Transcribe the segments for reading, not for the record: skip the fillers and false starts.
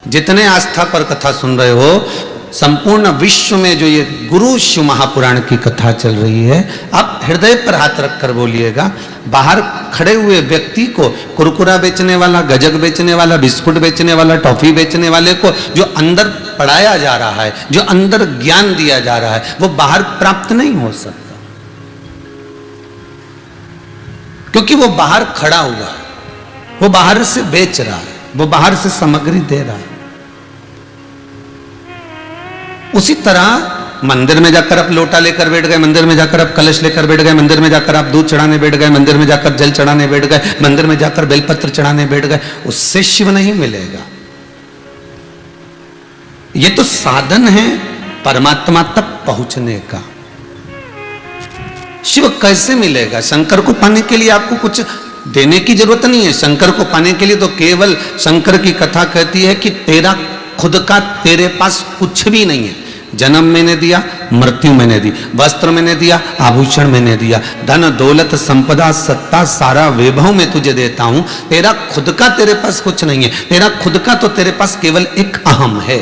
जितने आस्था पर कथा सुन रहे हो, संपूर्ण विश्व में जो ये गुरु शिव महापुराण की कथा चल रही है, आप हृदय पर हाथ रखकर बोलिएगा। बाहर खड़े हुए व्यक्ति को, कुरकुरा बेचने वाला, गजक बेचने वाला, बिस्कुट बेचने वाला, टॉफी बेचने वाले को जो अंदर पढ़ाया जा रहा है, जो अंदर ज्ञान दिया जा रहा है, वो बाहर प्राप्त नहीं हो सकता, क्योंकि वो बाहर खड़ा हुआ है, वो बाहर से बेच रहा है, वो बाहर से सामग्री दे रहा है। उसी तरह मंदिर में जाकर आप लोटा लेकर बैठ गए, मंदिर में जाकर आप कलश लेकर बैठ गए, मंदिर में जाकर आप दूध चढ़ाने बैठ गए, मंदिर में जाकर जल चढ़ाने बैठ गए, मंदिर में जाकर बेलपत्र चढ़ाने बैठ गए, उससे शिव नहीं मिलेगा। ये तो साधन है परमात्मा तक पहुंचने का। शिव कैसे मिलेगा? शंकर को पाने के लिए आपको कुछ देने की जरूरत नहीं है। शंकर को पाने के लिए तो केवल शंकर की कथा कहती है कि तेरा खुद का तेरे पास कुछ भी नहीं है। जन्म मैंने दिया, मृत्यु मैंने दी, वस्त्र मैंने दिया, आभूषण मैंने दिया, धन दौलत संपदा सत्ता सारा वैभव मैं तुझे देता हूं। तेरा खुद का तेरे पास कुछ नहीं है। तेरा खुद का तो तेरे पास केवल एक अहम है,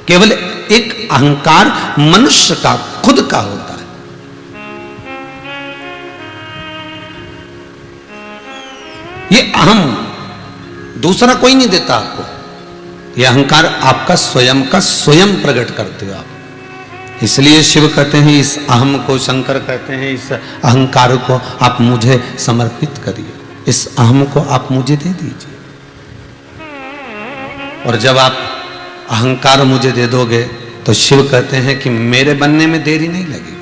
केवल एक अहंकार मनुष्य का खुद का होता है। ये अहम दूसरा कोई नहीं देता आपको। ये अहंकार आपका स्वयं का स्वयं प्रकट करते हो आप। इसलिए शिव कहते हैं इस अहम को, शंकर कहते हैं इस अहंकार को आप मुझे समर्पित करिए, इस अहम को आप मुझे दे दीजिए। और जब आप अहंकार मुझे दे दोगे तो शिव कहते हैं कि मेरे बनने में देरी नहीं लगेगी।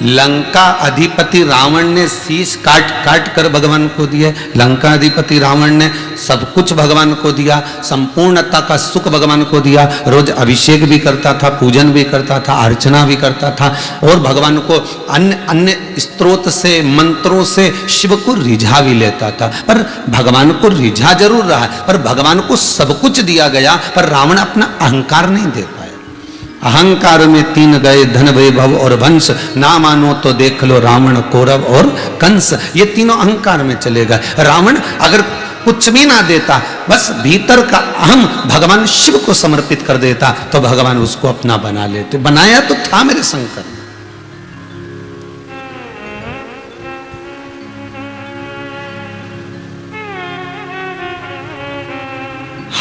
लंका अधिपति रावण ने शीश काट काट कर भगवान को दिए। लंका अधिपति रावण ने सब कुछ भगवान को दिया, संपूर्णता का सुख भगवान को दिया। रोज अभिषेक भी करता था, पूजन भी करता था, अर्चना भी करता था, और भगवान को अन्य अन्य स्त्रोत से, मंत्रों से शिव को रिझा भी लेता था। पर भगवान को रिझा जरूर रहा, पर भगवान को सब कुछ दिया गया, पर रावण अपना अहंकार नहीं दे पाया। अहंकार में तीन गए धन वैभव और वंश, ना मानो तो देख लो रावण कौरव और कंस। ये तीनों अहंकार में चले गए। रावण अगर कुछ भी ना देता, बस भीतर का अहम भगवान शिव को समर्पित कर देता, तो भगवान उसको अपना बना लेते। बनाया तो था मेरे शंकर।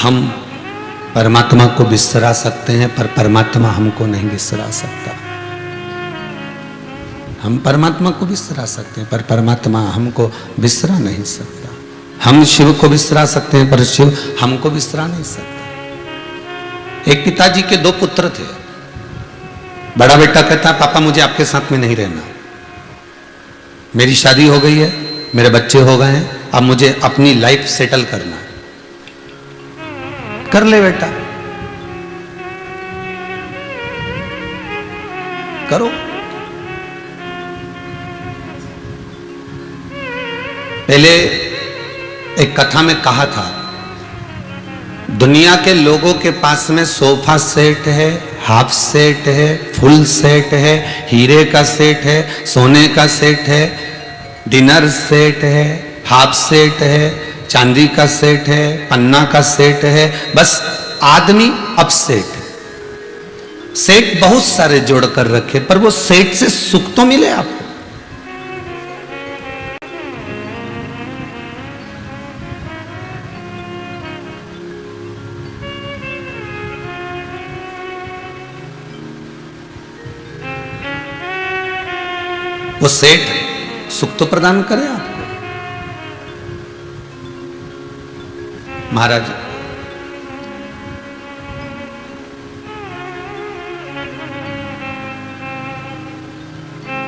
हम परमात्मा को बिसरा सकते हैं, पर परमात्मा हमको नहीं बिसरा सकता। हम परमात्मा को बिसरा सकते हैं, पर परमात्मा हमको बिसरा नहीं सकता। हम शिव को बिसरा सकते हैं, पर शिव हमको बिसरा नहीं सकता। एक पिताजी के दो पुत्र थे। बड़ा बेटा कहता, पापा मुझे आपके साथ में नहीं रहना, मेरी शादी हो गई है, मेरे बच्चे हो गए हैं, अब मुझे अपनी लाइफ सेटल करना है। कर ले बेटा, करो। पहले एक कथा में कहा था, दुनिया के लोगों के पास में सोफा सेट है, हाफ सेट है, फुल सेट है, हीरे का सेट है, सोने का सेट है, डिनर सेट है, हाफ सेट है, चांदी का सेट है, पन्ना का सेट है। बस आदमी अपसेट है। सेट बहुत सारे जोड़कर रखे, पर वो सेट से सुख तो मिले आपको। वो सेट सुख तो प्रदान करे आपको। महाराज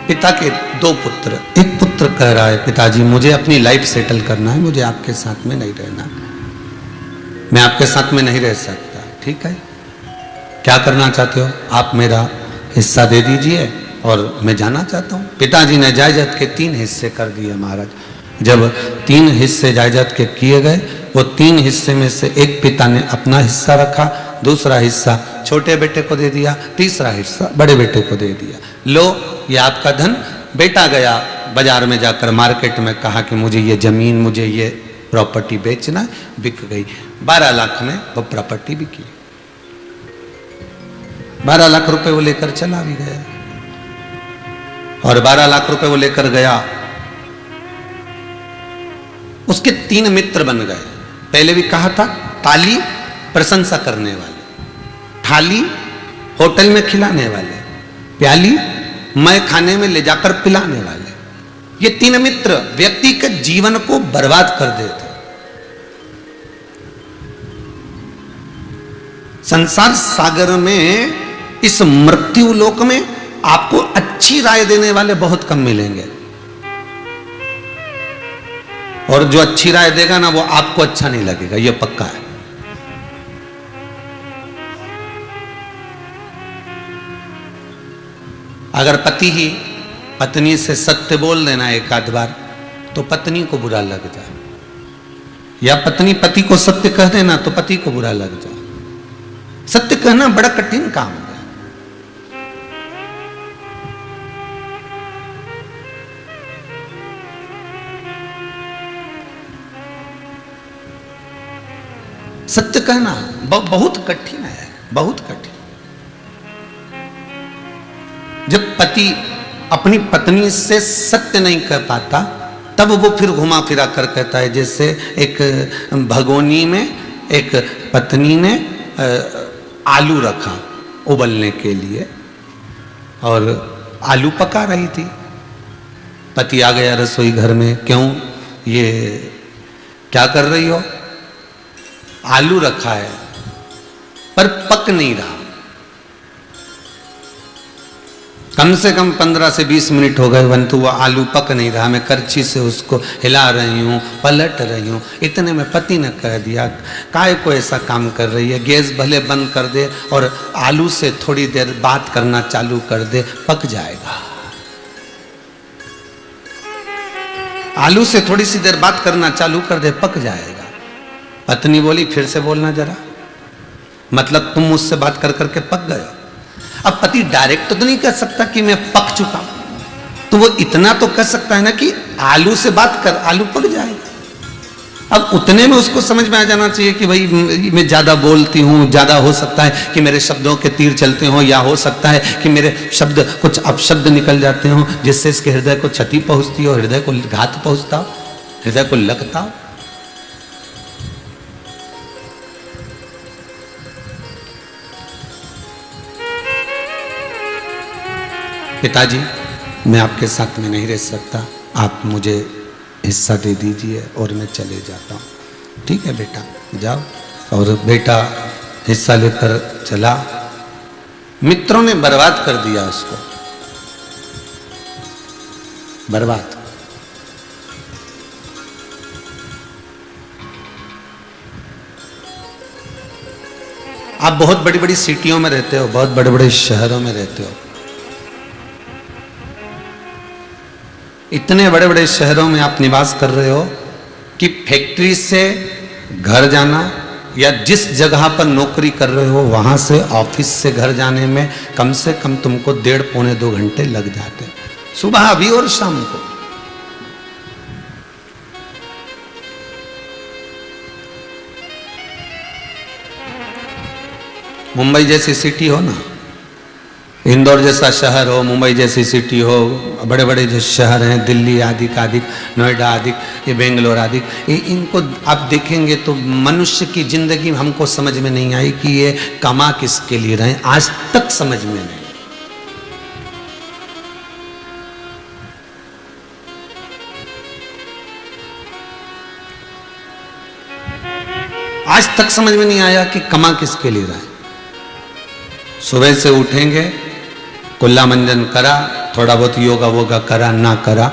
पिता के दो पुत्र, एक पुत्र कह रहा है, पिताजी मुझे अपनी लाइफ सेटल करना है, मुझे आपके साथ में नहीं रहना, मैं आपके साथ में नहीं रह सकता। ठीक है, क्या करना चाहते हो? आप मेरा हिस्सा दे दीजिए और मैं जाना चाहता हूँ। पिताजी ने जायदाद के 3 हिस्से कर दिए महाराज। जब 3 हिस्से जायदाद के किए गए, वो 3 हिस्से में से एक पिता ने अपना हिस्सा रखा, दूसरा हिस्सा छोटे बेटे को दे दिया, तीसरा हिस्सा बड़े बेटे को दे दिया। लो ये आपका धन। बेटा गया बाजार में जाकर मार्केट में, कहा कि मुझे ये जमीन, मुझे ये प्रॉपर्टी बेचना है, बिक गई। 12 लाख में वो प्रॉपर्टी भी की। 12 लाख रुपए वो लेकर चला भी गया, और 12 लाख रुपए वो लेकर गया। उसके 3 मित्र बन गए। पहले भी कहा था, ताली प्रशंसा करने वाले, थाली होटल में खिलाने वाले, प्याली मैं खाने में ले जाकर पिलाने वाले। ये 3 मित्र व्यक्ति के जीवन को बर्बाद कर देते। संसार सागर में, इस मृत्यु लोक में आपको अच्छी राय देने वाले बहुत कम मिलेंगे, और जो अच्छी राय देगा ना वो आपको अच्छा नहीं लगेगा, ये पक्का है। अगर पति ही पत्नी से सत्य बोल देना एक आध बार तो पत्नी को बुरा लग जाए, या पत्नी पति को सत्य कह देना तो पति को बुरा लग जाए। सत्य कहना बड़ा कठिन काम है। सत्य कहना बहुत कठिन है, बहुत कठिन। जब पति अपनी पत्नी से सत्य नहीं कह पाता तब वो फिर घुमा फिरा कर कहता है। जैसे एक भगोनी में एक पत्नी ने आलू रखा उबलने के लिए, और आलू पका रही थी। पति आ गया रसोई घर में, क्यों, ये क्या कर रही हो? आलू रखा है पर पक नहीं रहा। कम से कम 15 से 20 मिनट हो गए, परंतु वो आलू पक नहीं रहा। मैं करछी से उसको हिला रही हूँ, पलट रही हूँ। इतने में पति ने कह दिया, काय को ऐसा काम कर रही है, गैस भले बंद कर दे और आलू से थोड़ी देर बात करना चालू कर दे, पक जाएगा। आलू से थोड़ी सी देर बात करना चालू कर दे, पक जाएगा। पत्नी बोली, फिर से बोलना जरा, मतलब तुम मुझसे बात कर करके पक गए। अब पति डायरेक्ट तो नहीं कह सकता कि मैं पक चुका, तो वो इतना तो कह सकता है ना कि आलू से बात कर, आलू पक जाएगा। अब उतने में उसको समझ में आ जाना चाहिए कि भाई मैं ज्यादा बोलती हूँ, ज्यादा हो सकता है कि मेरे शब्दों के तीर चलते हो, या हो सकता है कि मेरे शब्द कुछ अपशब्द निकल जाते हो जिससे इसके हृदय को क्षति पहुंचती हो, हृदय को घात पहुंचता हो, हृदय को लगता हो। पिताजी, मैं आपके साथ में नहीं रह सकता, आप मुझे हिस्सा दे दीजिए और मैं चले जाता हूँ। ठीक है बेटा, जाओ। और बेटा हिस्सा लेकर चला। मित्रों ने बर्बाद कर दिया उसको, बर्बाद। आप बहुत बड़ी बड़ी सिटियों में रहते हो, बहुत बड़े बड़े शहरों में रहते हो। इतने बड़े बड़े शहरों में आप निवास कर रहे हो कि फैक्ट्री से घर जाना या जिस जगह पर नौकरी कर रहे हो वहां से ऑफिस से घर जाने में कम से कम तुमको 1.5-2 घंटे लग जाते, सुबह भी और शाम को। मुंबई जैसी सिटी हो ना, इंदौर जैसा शहर हो, मुंबई जैसी सिटी हो, बड़े बड़े जो शहर हैं, दिल्ली आदि आदि, नोएडा आदि, ये बेंगलोर आदि, इनको आप देखेंगे तो मनुष्य की जिंदगी हमको समझ में नहीं आई कि ये कमा किसके लिए रहे, आज तक समझ में नहीं। आज तक समझ में नहीं आया कि कमा किसके लिए रहे। सुबह से उठेंगे, कुल्ला मंजन करा, थोड़ा बहुत योगा वोगा करा, ना करा,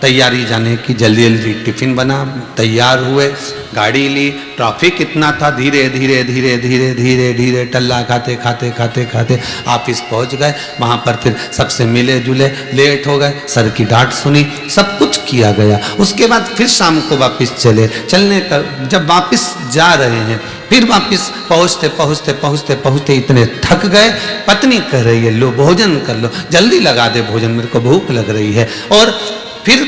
तैयारी जाने की, जल्दी जल्दी टिफिन बना, तैयार हुए, गाड़ी ली, ट्रैफिक इतना था, धीरे धीरे धीरे धीरे धीरे धीरे टल्ला खाते खाते खाते खाते ऑफिस पहुंच गए। वहां पर फिर सबसे मिले जुले, लेट हो गए, सर की डांट सुनी, सब कुछ किया गया। उसके बाद फिर शाम को वापस चले। चलने का जब वापस जा रहे हैं, फिर वापस पहुंचते पहुंचते पहुंचते पहुंचते इतने थक गए। पत्नी कह रही है, लो भोजन कर लो, जल्दी लगा दे भोजन, मेरे को भूख लग रही है। और फिर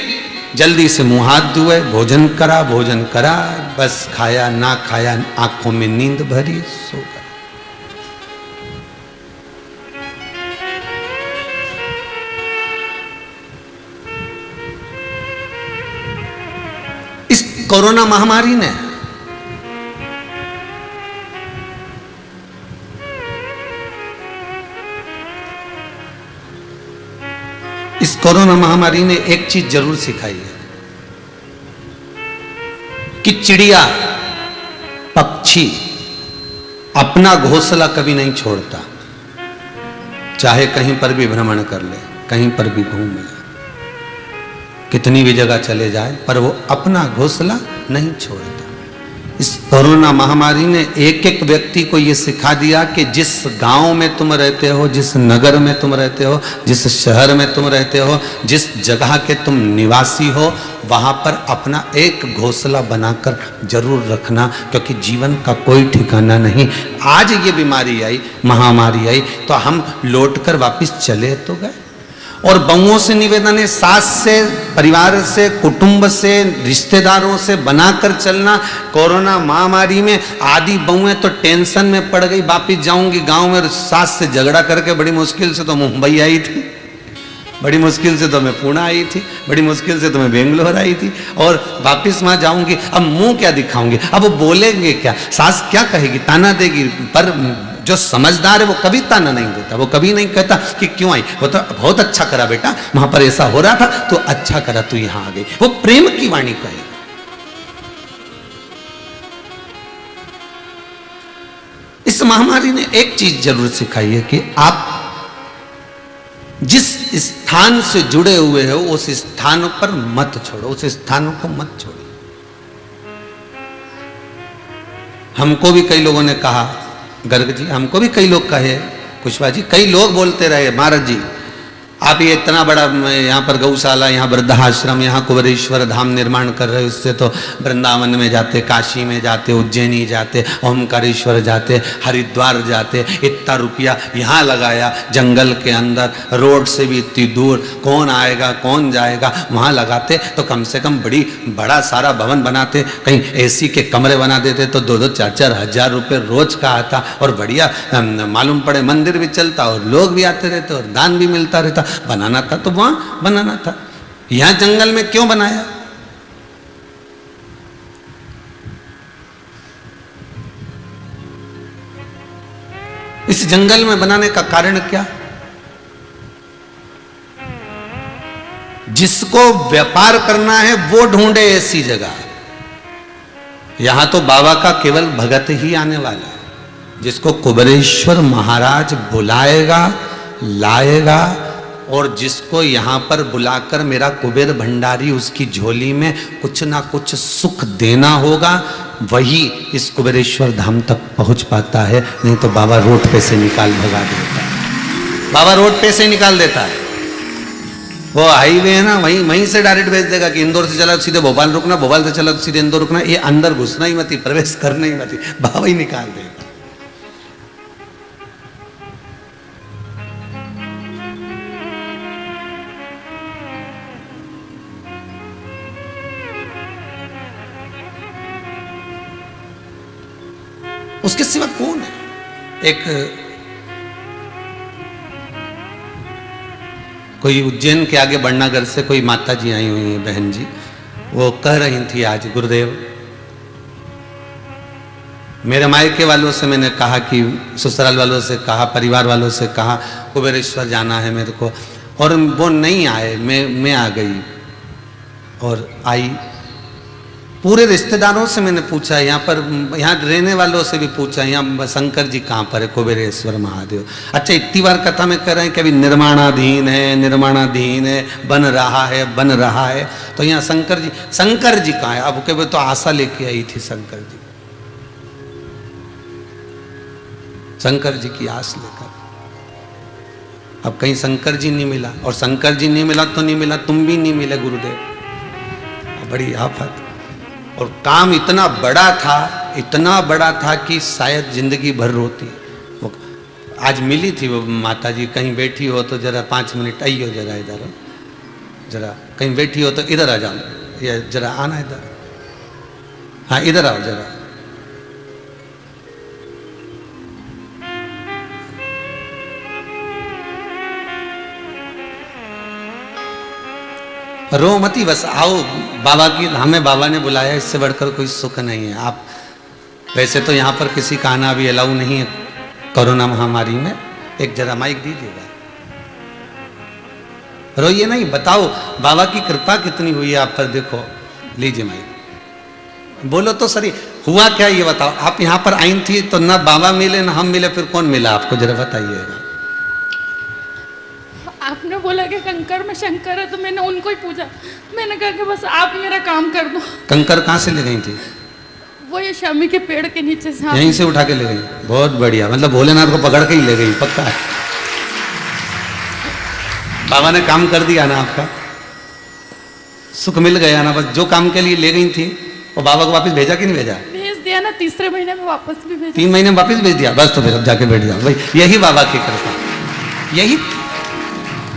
जल्दी से मुंह हाथ धुए, भोजन करा, बस खाया ना खाया, आंखों में नींद भरी, सो गए। इस कोरोना महामारी ने एक चीज जरूर सिखाई है कि चिड़िया, पक्षी अपना घोंसला कभी नहीं छोड़ता, चाहे कहीं पर भी भ्रमण कर ले, कहीं पर भी घूम ले, कितनी भी जगह चले जाए, पर वो अपना घोंसला नहीं छोड़ता। इस कोरोना महामारी ने एक एक व्यक्ति को ये सिखा दिया कि जिस गांव में तुम रहते हो, जिस नगर में तुम रहते हो, जिस शहर में तुम रहते हो, जिस जगह के तुम निवासी हो, वहां पर अपना एक घोंसला बनाकर जरूर रखना, क्योंकि जीवन का कोई ठिकाना नहीं। आज ये बीमारी आई, महामारी आई, तो हम लौटकर वापस चले तो गए। और बहुओं से निवेदन है, सास से, परिवार से, कुटुंब से, रिश्तेदारों से बनाकर चलना। कोरोना महामारी में आधी बहुएं तो टेंशन में पड़ गई, वापिस जाऊंगी गांव में, सास से झगड़ा करके बड़ी मुश्किल से तो मुंबई आई थी, बड़ी मुश्किल से तो मैं पुणे आई थी, बड़ी मुश्किल से तो मैं बेंगलोर आई थी, और वापिस वहां जाऊंगी, अब मुंह क्या दिखाऊंगी, अब वो बोलेंगे क्या, सास क्या कहेगी, ताना देगी। पर जो समझदार है वो कभी ताना नहीं देता, वो कभी नहीं कहता कि क्यों आई, वो तो बहुत अच्छा करा बेटा, वहां पर ऐसा हो रहा था तो अच्छा करा तू यहां आ गई, वो प्रेम की वाणी कहे। इस महामारी ने एक चीज जरूर सिखाई है कि आप जिस स्थान से जुड़े हुए हो उस स्थान पर मत छोड़ो, उस स्थानों को मत छोड़ो। हमको भी कई लोगों ने कहा, गर्ग जी, हमको भी कई लोग कहे, कुशवाहा जी, कई लोग बोलते रहे, महाराज जी आप ये इतना बड़ा यहाँ पर गौशाला, यहाँ वृद्धाश्रम, यहाँ कुबेरेश्वर धाम निर्माण कर रहे हो, इससे तो वृंदावन में जाते, काशी में जाते, उज्जैनी जाते, ओमकारेश्वर जाते, हरिद्वार जाते, इतना रुपया यहाँ लगाया जंगल के अंदर, रोड से भी इतनी दूर, कौन आएगा कौन जाएगा, वहाँ लगाते तो कम से कम बड़ा सारा भवन बनाते, कहीं एसी के कमरे बना देते तो 2-2, 4-4 हजार रुपये रोज का आता, और बढ़िया मालूम पड़े मंदिर भी चलता और लोग भी आते रहते और दान भी मिलता रहता। बनाना था तो वहां बनाना था, यहां जंगल में क्यों बनाया? इस जंगल में बनाने का कारण क्या? जिसको व्यापार करना है वो ढूंढे ऐसी जगह। यहां तो बाबा का केवल भगत ही आने वाला है, जिसको कुबेरेश्वर महाराज बुलाएगा, लाएगा, और जिसको यहाँ पर बुलाकर मेरा कुबेर भंडारी उसकी झोली में कुछ ना कुछ सुख देना होगा, वही इस कुबेरेश्वर धाम तक पहुँच पाता है। नहीं तो बाबा रोड पे से निकाल भगा देता है, बाबा रोड पे से निकाल देता है। वो हाईवे है ना, वहीं से डायरेक्ट भेज देगा कि इंदौर से चला तो सीधे भोपाल रुकना, भोपाल से चला तो सीधे इंदौर रुकना, ये अंदर घुसना ही मत, प्रवेश करना ही मत, बाबा ही निकाल देगा। उसके सिवा कौन है? एक कोई उज्जैन के आगे बड़नागर से कोई माता जी आई हुई है, बहन जी, वो कह रही थी आज, गुरुदेव मेरे मायके वालों से मैंने कहा कि, ससुराल वालों से कहा, परिवार वालों से कहा कुबेरेश्वर जाना है मेरे को, और वो नहीं आए, मैं आ गई। और आई, पूरे रिश्तेदारों से मैंने पूछा, यहाँ रहने वालों से भी पूछा, यहाँ शंकर जी कहाँ पर है, कुबेरेश्वर महादेव। अच्छा, इतनी बार कथा में कह रहे हैं कि अभी निर्माणाधीन है, बन रहा है, तो यहाँ शंकर जी कहाँ है? अब के तो आशा लेके आई थी शंकर जी की आस लेकर, अब कहीं शंकर जी नहीं मिला, और शंकर जी नहीं मिला तो नहीं मिला, तुम भी नहीं मिले गुरुदेव, बड़ी आफत। और काम इतना बड़ा था कि शायद जिंदगी भर रोती। वो आज मिली थी वो माता जी, कहीं बैठी हो तो जरा 5 मिनट आई हो जरा इधर, जरा कहीं बैठी हो तो इधर आ जाओ, या जरा आना इधर, हाँ इधर आओ जरा। रो मती, बस आओ, बाबा की, हमें बाबा ने बुलाया, इससे बढ़कर कोई सुख नहीं है। आप वैसे तो यहाँ पर किसी का आना भी अलाउ नहीं है कोरोना महामारी में। एक जरा माइक दीजिएगा, रोइए नहीं, बताओ बाबा की कृपा कितनी हुई है आप पर, देखो, लीजिए माइक, बोलो तो सही, हुआ क्या ये बताओ। आप यहाँ पर आई थी तो ना बाबा मिले ना हम मिले, फिर कौन मिला आपको, जरा बताइएगा। आपने बोला कि कंकर में शंकर है, तो मैंने उनको ही पूछा, मैंने कहा कि बस आप मेरा काम कर दो। कंकर कहाँ से ले गई थी? वो ये शामी के पेड़ के नीचे से। यहीं से उठा के ले गई, बहुत बढ़िया, मतलब भोलेनाथ को पकड़ के ही ले गई, पक्का है। बाबा ने काम कर दिया ना आपका, सुख मिल गया ना, बस जो काम के लिए ले गई थी वो बाबा को वापस भेजा कि नहीं भेजा? भेज दिया ना, तीसरे महीने में वापस भी भेजा। 3 महीने में वापस भेज दिया, बस तो फिर अब जाके बैठ जाओ भाई। यही बाबा की कृपा, यही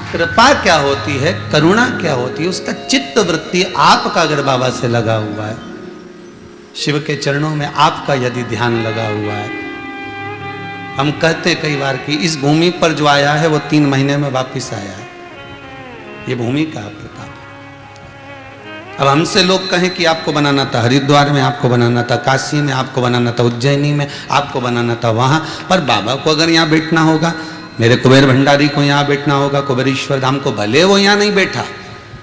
कृपा क्या होती है, करुणा क्या होती है, उसका चित्त वृत्ति आपका अगर बाबा से लगा हुआ है, शिव के चरणों में आपका यदि ध्यान लगा हुआ है। हम कहते कई बार कि इस भूमि पर जो आया है वो 3 महीने में वापिस आया है, ये भूमि का प्रताप है। अब हमसे लोग कहें कि आपको बनाना था हरिद्वार में, आपको बनाना था काशी में, आपको बनाना था उज्जैनी में, आपको बनाना था वहां पर, बाबा को अगर यहाँ बैठना होगा, मेरे कुबेर भंडारी को यहाँ बैठना होगा, कुबेरेश्वर धाम को, भले वो यहाँ नहीं बैठा,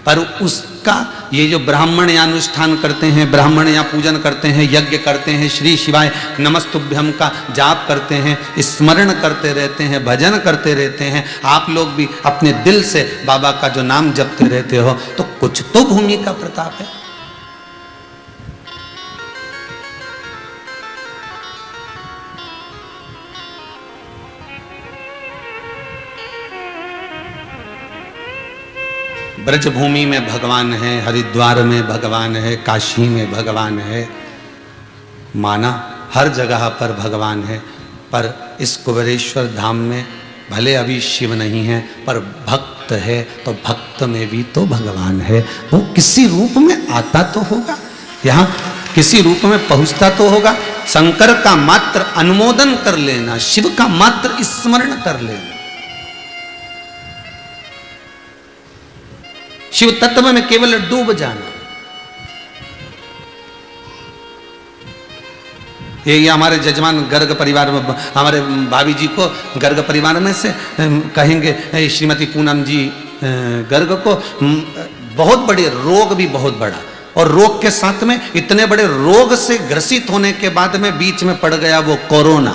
पर उसका ये जो ब्राह्मण यहाँ अनुष्ठान करते हैं, ब्राह्मण यहाँ पूजन करते हैं, यज्ञ करते हैं, श्री शिवाय नमस्तुभ्यम का जाप करते हैं, स्मरण करते रहते हैं, भजन करते रहते हैं, आप लोग भी अपने दिल से बाबा का जो नाम जपते रहते हो, तो कुछ तो भूमि का प्रताप है। ब्रजभूमि में भगवान है, हरिद्वार में भगवान है, काशी में भगवान है, माना हर जगह पर भगवान है, पर इस कुबेरेश्वर धाम में भले अभी शिव नहीं है, पर भक्त है, तो भक्त में भी तो भगवान है। वो किसी रूप में आता तो होगा, यहाँ किसी रूप में पहुंचता तो होगा। शंकर का मात्र अनुमोदन कर लेना, शिव का मात्र स्मरण कर लेना, शिव तत्व में केवल डूब जाना, ये हमारे जजमान गर्ग परिवार में, हमारे भाभी जी को गर्ग परिवार में से कहेंगे, श्रीमती पूनम जी गर्ग को बहुत बड़े रोग भी बहुत बड़ा, और रोग के साथ में इतने बड़े रोग से ग्रसित होने के बाद में बीच में पड़ गया वो कोरोना,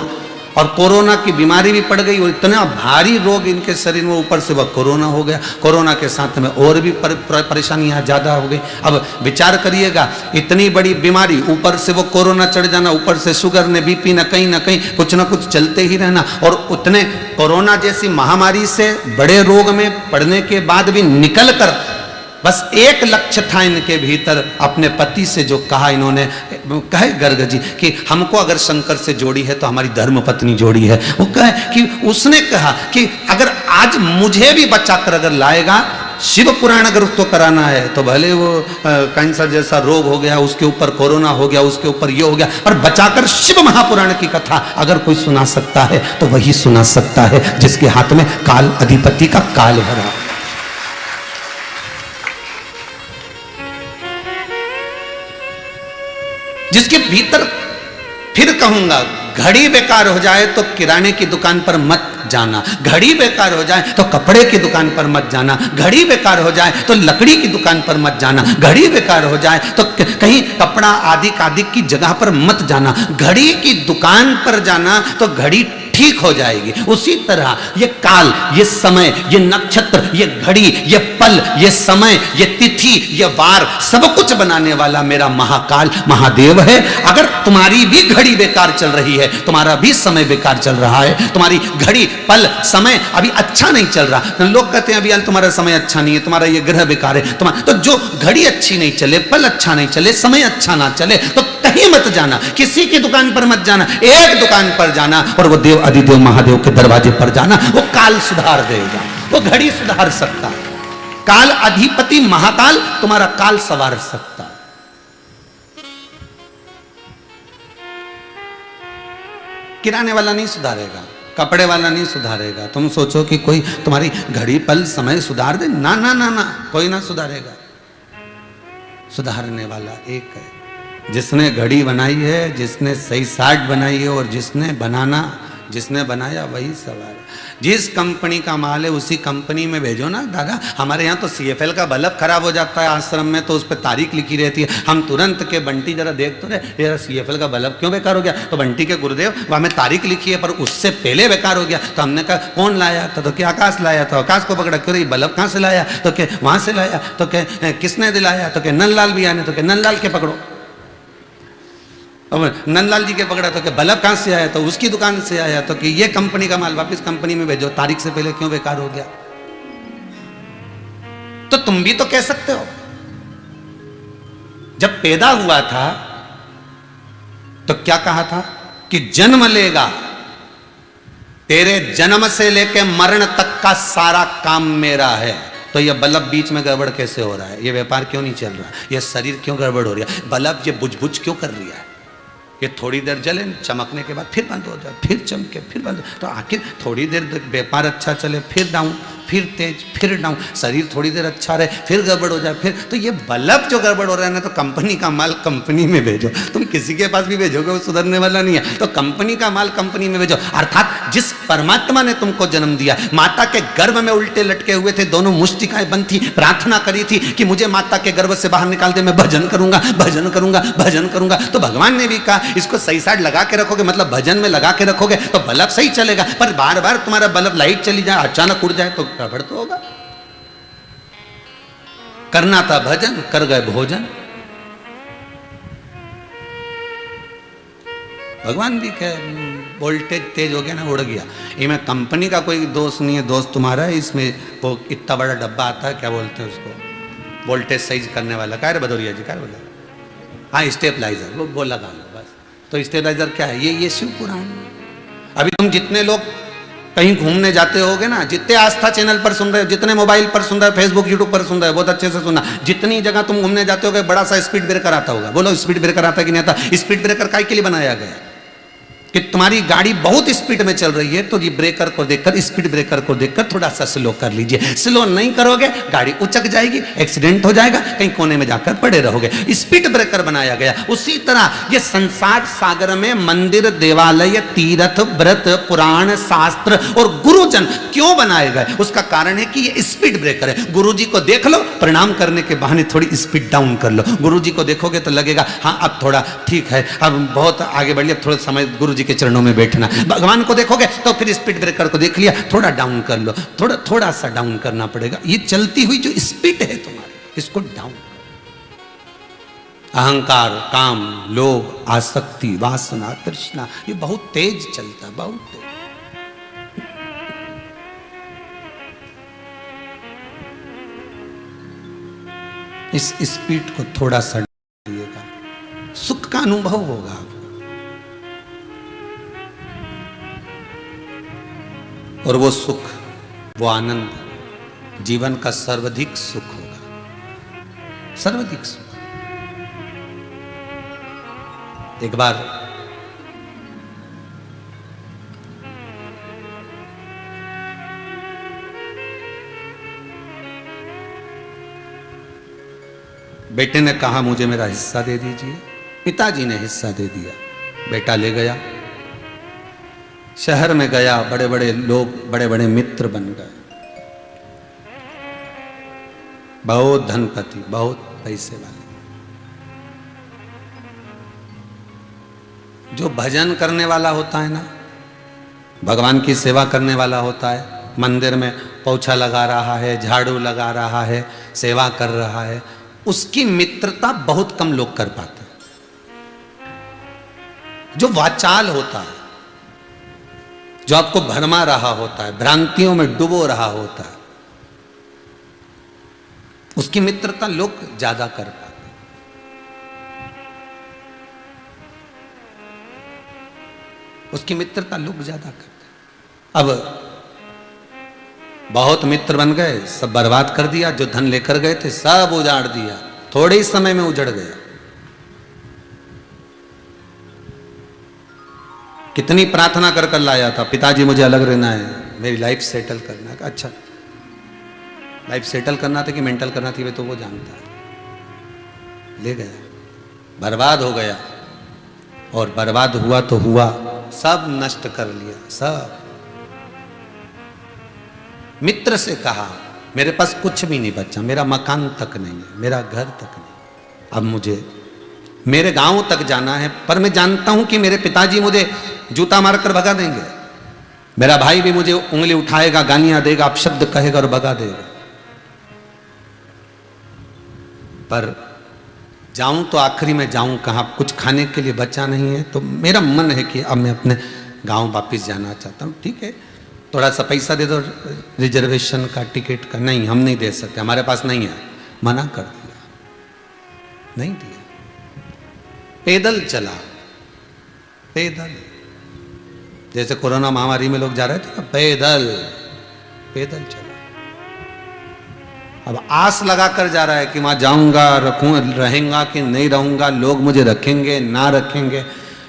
और कोरोना की बीमारी भी पड़ गई, और इतना भारी रोग इनके शरीर में, ऊपर से वह कोरोना हो गया, कोरोना के साथ में और भी परेशानियां ज्यादा हो गई। अब विचार करिएगा, इतनी बड़ी बीमारी, ऊपर से वो कोरोना चढ़ जाना, ऊपर से शुगर ने, बीपी न कहीं कुछ ना कुछ चलते ही रहना, और उतने कोरोना जैसी महामारी से बड़े रोग में पड़ने के बाद भी निकल कर बस एक लक्ष्य था इनके भीतर, अपने पति से जो कहा इन्होंने, कहे गर्ग जी कि हमको अगर शंकर से जोड़ी है तो हमारी धर्म पत्नी जोड़ी है। वो कहे कि उसने कहा कि अगर आज मुझे भी बचाकर अगर लाएगा, शिव पुराण अगर उसको कराना है, तो भले वो कैंसर जैसा रोग हो गया, उसके ऊपर कोरोना हो गया, उसके ऊपर ये हो गया, पर बचाकर शिव महापुराण की कथा अगर कोई सुना सकता है तो वही सुना सकता है जिसके हाथ में काल अधिपति का काल भरा। जिसके भीतर, फिर कहूंगा, घड़ी बेकार हो जाए तो किराने की दुकान पर मत जाना, घड़ी बेकार हो जाए तो कपड़े की दुकान पर मत जाना, घड़ी बेकार हो जाए तो लकड़ी की दुकान पर मत जाना, घड़ी बेकार हो जाए तो कहीं कपड़ा आदि की जगह पर मत जाना, घड़ी की दुकान पर जाना तो घड़ी ठीक हो जाएगी। उसी तरह ये काल, ये समय, ये नक्षत्र, ये घड़ी, ये पल, ये समय, ये तिथि, ये वार, सब कुछ बनाने वाला मेरा महाकाल महादेव है। अगर तुम्हारी भी घड़ी बेकार चल रही है, तुम्हारा भी समय बेकार चल रहा है, तुम्हारी घड़ी, पल, समय अभी अच्छा नहीं चल रहा, लोग कहते हैं अभी तुम्हारा समय अच्छा नहीं है, तुम्हारा ये ग्रह बेकार है, तुम्हारा, तो जो घड़ी अच्छी नहीं चले, पल अच्छा नहीं चले, समय अच्छा ना चले, तो कहीं मत जाना, किसी की दुकान पर मत जाना, एक दुकान पर जाना, और वो देव अधिदेव महादेव के दरवाजे पर जाना। वो काल सुधार देगा, वो घड़ी सुधार सकता है, काल अधिपति महाकाल तुम्हारा काल सवार सकता है। किराने वाला नहीं सुधारेगा, कपड़े वाला नहीं सुधारेगा। तुम सोचो कि कोई तुम्हारी घड़ी पल समय सुधार दे, ना ना ना ना, कोई ना सुधारेगा। सुधारने वाला एक है, जिसने घड़ी बनाई है, जिसने सही साठ बनाई है, और जिसने बनाया वही सवार है। जिस कंपनी का माल है उसी कंपनी में भेजो ना दादा। हमारे यहाँ तो CFL का बल्ब खराब हो जाता है आश्रम में, तो उस पर तारीख लिखी रहती है। हम तुरंत के बंटी जरा देख तो रहे, यार CFL का बल्ब क्यों बेकार हो गया? तो बंटी के गुरुदेव वहाँ में तारीख लिखी है, पर उससे पहले बेकार हो गया। तो हमने कहा कौन लाया? तो क्या आकाश लाया? तो आकाश को पकड़ा, क्यों बल्ब कहाँ से लाया? तो क्या वहाँ से लाया? तो क्या किसने दिलाया? तो क्या नंदलाल भैया ने। तो क्या नंदलाल के पकड़ो। अब नंदलाल जी के पकड़ा, तो कि बल्ब कहाँ से आया? तो उसकी दुकान से आया। तो कि ये कंपनी का माल वापस कंपनी में भेजो, तारीख से पहले क्यों बेकार हो गया? तो तुम भी तो कह सकते हो। जब पैदा हुआ था तो क्या कहा था कि जन्म लेगा, तेरे जन्म से लेके मरण तक का सारा काम मेरा है। तो ये बल्ब बीच में गड़बड़ कैसे हो रहा है? ये व्यापार क्यों नहीं चल रहा? ये शरीर क्यों गड़बड़ हो रही है? बल्ब ये बुझ बुझ क्यों कर रही है? ये थोड़ी देर जले, चमकने के बाद फिर बंद हो जाए, फिर चमके, फिर बंद। तो आखिर थोड़ी देर व्यापार अच्छा चले, फिर डाउन, फिर तेज, फिर डाउन। शरीर थोड़ी देर अच्छा रहे, फिर गड़बड़ हो जाए, फिर। तो ये बल्ब जो गड़बड़ हो रहा है ना, तो कंपनी का माल कंपनी में भेजो। तुम किसी के पास भी भेजोगे वो सुधरने वाला नहीं है। तो कंपनी का माल कंपनी में भेजो। अर्थात जिस परमात्मा ने तुमको जन्म दिया, माता के गर्भ में उल्टे लटके हुए थे, दोनों मुष्टिकाएं बंद थी, प्रार्थना करी थी कि मुझे माता के गर्भ से बाहर निकाल दे, मैं भजन करूंगा, भजन करूंगा, भजन करूंगा। तो भगवान ने भी कहा इसको सही साइड लगा के रखोगे, मतलब भजन में लगा के रखोगे तो बल्ब सही चलेगा। पर बार बार तुम्हारा बल्ब लाइट चली जाए, अचानक उड़ जाए, तो गड़बड़ तो होगा। करना था भजन, कर गए भोजन। भगवान भी कहे वोल्टेज तेज हो गया ना, उड़ गया। इसमें कंपनी का कोई दोष नहीं है, दोस्त तुम्हारा है। इसमें वो इतना बड़ा डब्बा आता है, क्या बोलते हैं उसको, वोल्टेज सही करने वाला। क्या रे भदौरिया जी, क्या बोला? हाँ, स्टेबलाइजर, वो लगा लो बस। तो स्टेबलाइजर क्या है? ये शिव पुराण। अभी तुम जितने लोग कहीं घूमने जाते होगे ना, जितने आस्था चैनल पर सुन रहे हो, जितने मोबाइल पर सुन रहे हो, फेसबुक यूट्यूब पर सुन रहे हो, बहुत अच्छे से सुनना। जितनी जगह तुम घूमने जाते होगे, बड़ा सा स्पीड ब्रेकर आता होगा। बोलो स्पीड ब्रेकर आता है कि नहीं आता? स्पीड ब्रेकर काय के लिए बनाया गया? कि तुम्हारी गाड़ी बहुत स्पीड में चल रही है, तो ये ब्रेकर को देखकर, स्पीड ब्रेकर को देखकर थोड़ा सा स्लो कर लीजिए। स्लो नहीं करोगे गाड़ी उचक जाएगी, एक्सीडेंट हो जाएगा, कहीं कोने में जाकर पड़े रहोगे। स्पीड ब्रेकर बनाया गया। उसी तरह ये संसार सागर में मंदिर, देवालय, तीर्थ, व्रत, पुराण, शास्त्र और गुरुजन क्यों बनाए गए? उसका कारण है कि ये स्पीड ब्रेकर है। गुरु जी को देख लो, प्रणाम करने के बहाने थोड़ी स्पीड डाउन कर लो। गुरु जी को देखोगे तो लगेगा हाँ अब थोड़ा ठीक है, अब बहुत आगे बढ़ लिया, थोड़ा समय गुरु के चरणों में बैठना। भगवान को देखोगे तो फिर स्पीड ब्रेकर को देख लिया, थोड़ा डाउन कर लो, थोड़ा सा डाउन करना पड़ेगा। ये चलती हुई जो स्पीड है तुम्हारी, इसको डाउन। अहंकार, काम, लोभ, आसक्ति, वासना, तृष्णा, ये बहुत तेज चलता, बहुत तेज। इस स्पीड को थोड़ा सा दिएगा, सुख का अनुभव होगा। और वो सुख, वो आनंद जीवन का सर्वाधिक सुख होगा, सर्वाधिक सुख। एक बार बेटे ने कहा मुझे मेरा हिस्सा दे दीजिए। पिताजी ने हिस्सा दे दिया। बेटा ले गया, शहर में गया, बड़े बड़े लोग, बड़े बड़े मित्र बन गए, बहुत धनपति, बहुत पैसे वाले। जो भजन करने वाला होता है ना, भगवान की सेवा करने वाला होता है, मंदिर में पोछा लगा रहा है, झाड़ू लगा रहा है, सेवा कर रहा है, उसकी मित्रता बहुत कम लोग कर पाते हैं। जो वाचाल होता है, जो आपको भरमा रहा होता है, भ्रांतियों में डुबो रहा होता है, उसकी मित्रता लोग ज्यादा कर पाते हैं। उसकी मित्रता लोग ज्यादा करते हैं। अब बहुत मित्र बन गए, सब बर्बाद कर दिया। जो धन लेकर गए थे सब उजाड़ दिया, थोड़े ही समय में उजड़ गया। कितनी प्रार्थना कर कर लाया था, पिताजी मुझे अलग रहना है, मेरी लाइफ सेटल करना है। अच्छा, लाइफ सेटल करना था कि मेंटल करना थी वे तो वो जानता है। ले गया, बर्बाद हो गया। और बर्बाद हुआ तो हुआ, सब नष्ट कर लिया सब। मित्र से कहा मेरे पास कुछ भी नहीं बचा, मेरा मकान तक नहीं है, मेरा घर तक नहीं, अब मुझे मेरे गांव तक जाना है, पर मैं जानता हूं कि मेरे पिताजी मुझे जूता मारकर भगा देंगे, मेरा भाई भी मुझे उंगली उठाएगा, गालियां देगा, अपशब्द कहेगा और भगा देगा। पर जाऊं तो आखिरी में जाऊं कहां, कुछ खाने के लिए बचा नहीं है। तो मेरा मन है कि अब मैं अपने गांव वापस जाना चाहता हूं। ठीक है, थोड़ा सा पैसा दे दो रिजर्वेशन का, टिकट का। नहीं, हम नहीं दे सकते, हमारे पास नहीं है। मना कर दिया, नहीं दिया। पैदल चला, पैदल, जैसे कोरोना महामारी में लोग जा रहे थे ना, पैदल पैदल चला। अब आस लगा कर जा रहा है कि वहां जाऊंगा, रहेंगा कि नहीं रहूंगा, लोग मुझे रखेंगे ना रखेंगे।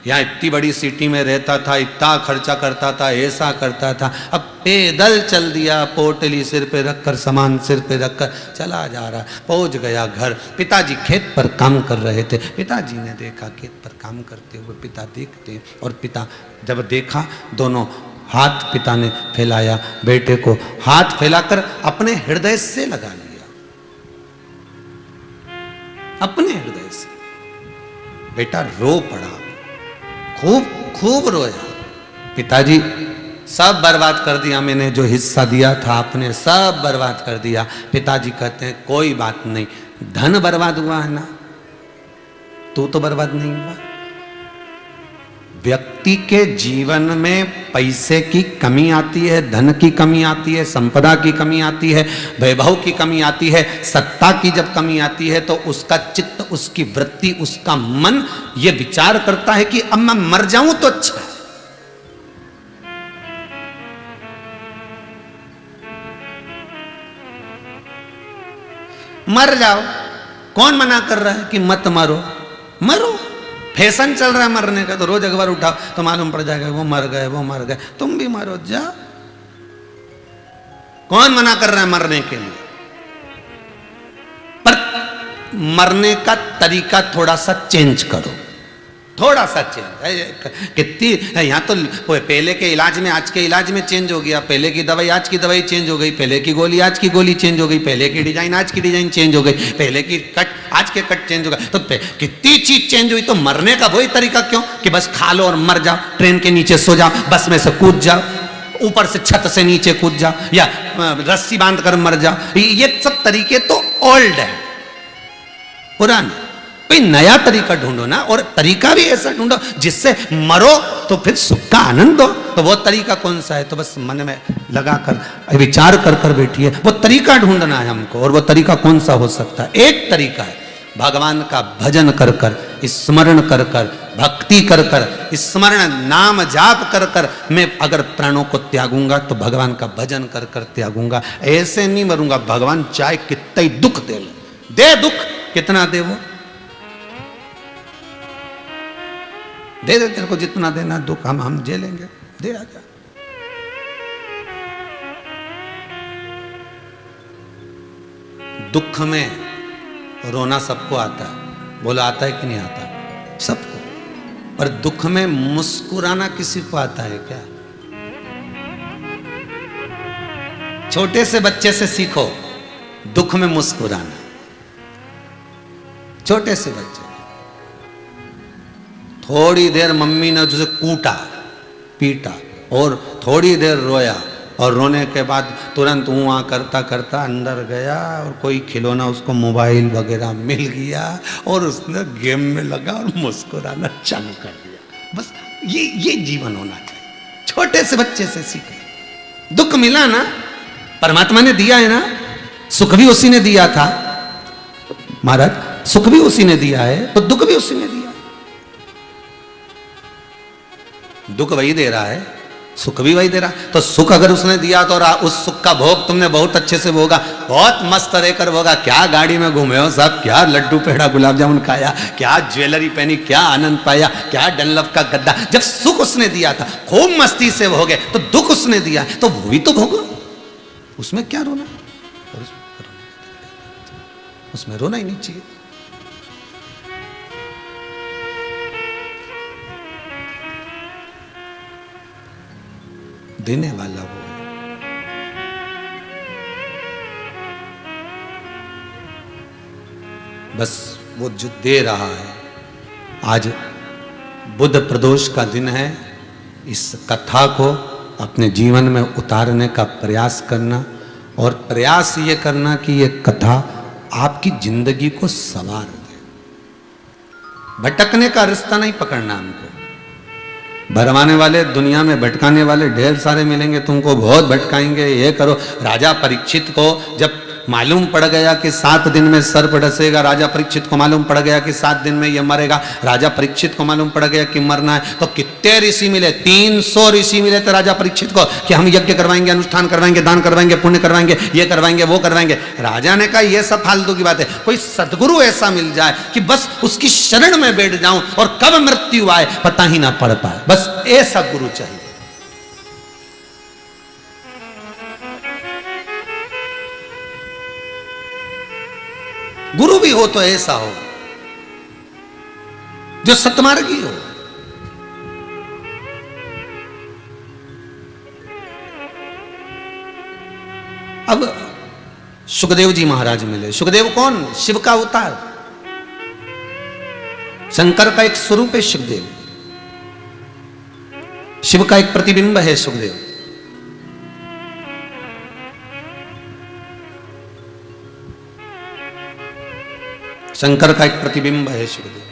यहाँ इतनी बड़ी सिटी में रहता था, इतना खर्चा करता था, ऐसा करता था। अब पैदल चल दिया, पोटली सिर पे रखकर, सामान सिर पे रखकर चला जा रहा। पहुंच गया घर। पिताजी खेत पर काम कर रहे थे। पिताजी ने देखा, खेत पर काम करते हुए पिता देखते, और पिता जब देखा, दोनों हाथ पिता ने फैलाया, बेटे को हाथ फैलाकर अपने हृदय से लगा लिया, अपने हृदय से। बेटा रो पड़ा, खूब खूब रोया। पिताजी सब बर्बाद कर दिया मैंने, जो हिस्सा दिया था आपने सब बर्बाद कर दिया। पिताजी कहते हैं कोई बात नहीं, धन बर्बाद हुआ है ना, तू तो बर्बाद नहीं हुआ। व्यक्ति के जीवन में पैसे की कमी आती है, धन की कमी आती है, संपदा की कमी आती है, वैभव की कमी आती है, सत्ता की जब कमी आती है तो उसका चित्त, उसकी वृत्ति, उसका मन ये विचार करता है कि अब मैं मर जाऊं तो अच्छा है। मर जाओ, कौन मना कर रहा है कि मत मरो? मरो, फैशन चल रहा है मरने का, तो रोज अखबार उठाओ तो मालूम पड़ जाएगा वो मर गए, वो मर गए। तुम भी मरो, जा। कौन मना कर रहा है मरने के लिए? पर मरने का तरीका थोड़ा सा चेंज करो, थोड़ा सा चेंज। कितनी यहाँ तो पहले के इलाज में आज के इलाज में चेंज हो गया, पहले की दवाई आज की दवाई चेंज हो गई, पहले की गोली आज की गोली चेंज हो गई, पहले की डिजाइन आज की डिजाइन चेंज हो गई, पहले की कट आज के कट चेंज हो गए। तो कितनी चीज चेंज हुई, तो मरने का वही तरीका क्यों कि बस खा लो और मर जाओ, ट्रेन के नीचे सो जाओ, बस में से कूद जाओ, ऊपर से छत से नीचे कूद जाओ, या रस्सी बांध कर मर जाओ। ये सब तरीके तो ओल्ड है, पुराने। कोई नया तरीका ढूंढो ना, और तरीका भी ऐसा ढूंढो जिससे मरो तो फिर सुख का आनंद दो। तो वो तरीका कौन सा है? तो बस मन में लगाकर विचार कर कर बैठिए, वो तरीका ढूंढना है हमको। और वो तरीका कौन सा हो सकता है? एक तरीका है भगवान का भजन कर कर, स्मरण कर कर, भक्ति कर कर, स्मरण नाम जाप कर कर मैं अगर प्राणों को त्यागूंगा तो भगवान का भजन कर कर त्यागूंगा। ऐसे नहीं मरूंगा। भगवान चाहे कितना ही दुख दे ले, दे दुख, कितना दे वो दे दे, तेरे को जितना देना दुख हम झेलेंगे, दे आजा। दुख में रोना सबको आता है, बोला आता है कि नहीं आता? सबको। पर दुख में मुस्कुराना किसी को आता है क्या? छोटे से बच्चे से सीखो दुख में मुस्कुराना, छोटे से बच्चे। थोड़ी देर मम्मी ने तुझे कूटा पीटा और थोड़ी देर रोया, और रोने के बाद तुरंत वहाँ करता करता अंदर गया और कोई खिलौना उसको मोबाइल वगैरह मिल गया और उसने गेम में लगा और मुस्कुराना चालू कर दिया। बस ये जीवन होना चाहिए। छोटे से बच्चे से सीखे। दुख मिला ना, परमात्मा ने दिया है ना, सुख भी उसी ने दिया था महाराज, सुख भी उसी ने दिया है तो दुख भी उसी ने दिया। दुख वही दे रहा है, सुख भी वही दे रहा। तो सुख अगर उसने दिया तो उस सुख का भोग तुमने बहुत अच्छे से भोगा, बहुत मस्त रहकर भोगा। क्या गाड़ी में घूमे हो सब, क्या लड्डू पेड़ा गुलाब जामुन खाया, क्या ज्वेलरी पहनी, क्या आनंद पाया, क्या डनलप का गद्दा। जब सुख उसने दिया था खूब मस्ती से भोगे, तो दुख उसने दिया तो वो भी तो भोगो। उसमें क्या रोना, उसमें रोना ही नहीं चाहिए। देने वाला वो है। बस वो जो दे रहा है। आज बुद्ध प्रदोष का दिन है। इस कथा को अपने जीवन में उतारने का प्रयास करना, और प्रयास ये करना कि ये कथा आपकी जिंदगी को संवार दे। भटकने का रास्ता नहीं पकड़ना हमको। भरमाने वाले, दुनिया में भटकाने वाले ढेर सारे मिलेंगे, तुमको बहुत भटकाएंगे। ये करो। राजा परीक्षित को जब मालूम पड़ गया कि 7 दिन में सर्प डसेगा, राजा परीक्षित को मालूम पड़ गया कि 7 दिन में ये मरेगा, राजा परीक्षित को मालूम पड़ गया कि मरना है, तो कितने ऋषि मिले, 300 ऋषि मिले थे राजा परीक्षित को कि हम यज्ञ करवाएंगे, अनुष्ठान करवाएंगे, दान करवाएंगे, पुण्य करवाएंगे, ये करवाएंगे, वो करवाएंगे। राजा ने कहा ये सब फालतू की बात है, कोई सदगुरु ऐसा मिल जाए कि बस उसकी शरण में बैठ जाऊं और कब मृत्यु आए पता ही ना पड़ पाए, बस ऐसा गुरु चाहिए। गुरु भी हो तो ऐसा हो जो सतमार्गी हो। अब सुखदेव जी महाराज मिले। सुखदेव कौन? शिव का अवतार, शंकर का एक स्वरूप है सुखदेव, शिव का एक प्रतिबिंब है सुखदेव। शंकर का एक प्रतिबिंब है सुखदेव,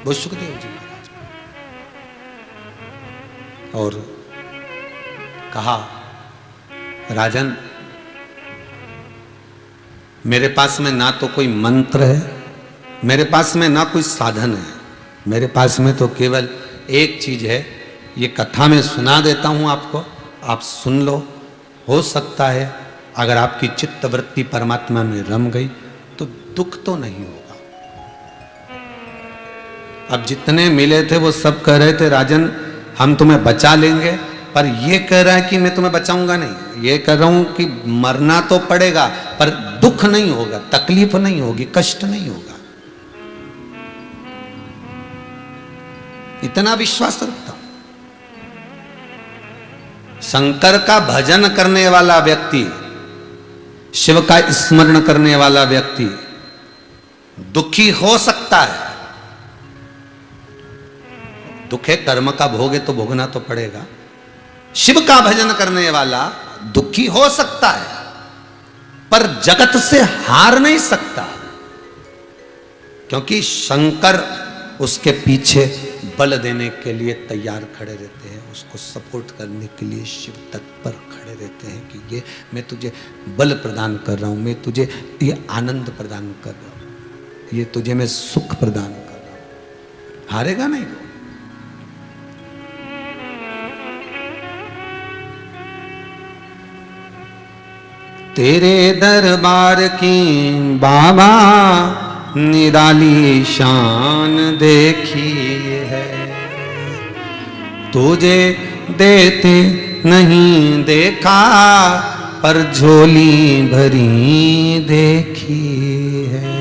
वो सुखदेव जी महाराज। और कहा राजन, मेरे पास में ना तो कोई मंत्र है, मेरे पास में ना कोई साधन है, मेरे पास में तो केवल एक चीज है। ये कथा में सुना देता हूं आपको, आप सुन लो। हो सकता है अगर आपकी चित्त वृत्ति परमात्मा में रम गई तो दुख तो नहीं होगा। अब जितने मिले थे वो सब कह रहे थे राजन हम तुम्हें बचा लेंगे, पर ये कह रहा है कि मैं तुम्हें बचाऊंगा नहीं। ये कह रहा हूं कि मरना तो पड़ेगा पर दुख नहीं होगा, तकलीफ नहीं होगी, कष्ट नहीं होगा। इतना विश्वास रखता हूं। शंकर का भजन करने वाला व्यक्ति, शिव का स्मरण करने वाला व्यक्ति दुखी हो सकता है। दुख है, कर्म का भोग है तो भोगना तो पड़ेगा। शिव का भजन करने वाला दुखी हो सकता है पर जगत से हार नहीं सकता, क्योंकि शंकर उसके पीछे बल देने के लिए तैयार खड़े रहते हैं, उसको सपोर्ट करने के लिए शिव तत्पर खड़े रहते हैं कि ये मैं तुझे बल प्रदान कर रहा हूं, मैं तुझे ये आनंद प्रदान कर रहा हूं, ये तुझे मैं सुख प्रदान कर रहा हूं। हारेगा नहीं वो। तेरे दरबार की बाबा निराली शान देखी है, तुझे देते नहीं देखा पर झोली भरी देखी है।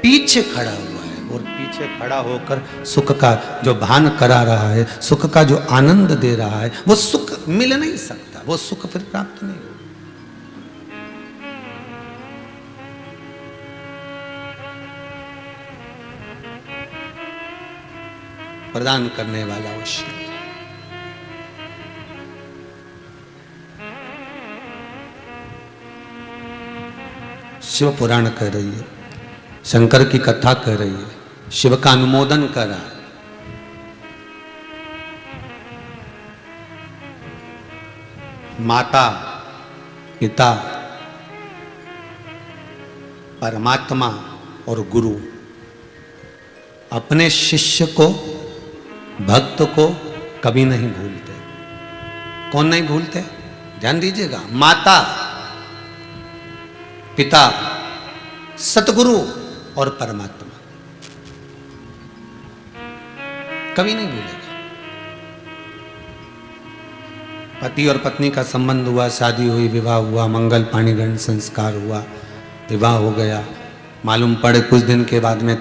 पीछे खड़ा हुआ है और पीछे खड़ा होकर सुख का जो भान करा रहा है, सुख का जो आनंद दे रहा है, वो सुख मिल नहीं सकता, वो सुख फिर प्राप्त नहीं होगा। प्रदान करने वाला वो शिव। शिव पुराण कह रही है, शंकर की कथा कह रही है, शिव का अनुमोदन कर रहा है। माता पिता परमात्मा और गुरु अपने शिष्य को, भक्त को कभी नहीं भूलते। कौन नहीं भूलते? ध्यान दीजिएगा, माता, पिता, सतगुरु और परमात्मा, कभी नहीं भूलेगा। पति और पत्नी का संबंध हुआ, शादी हुई, विवाह हुआ, मंगल पाणी ग्रहण संस्कार हुआ, विवाह हो गया, मालूम पड़े कुछ दिन के बाद में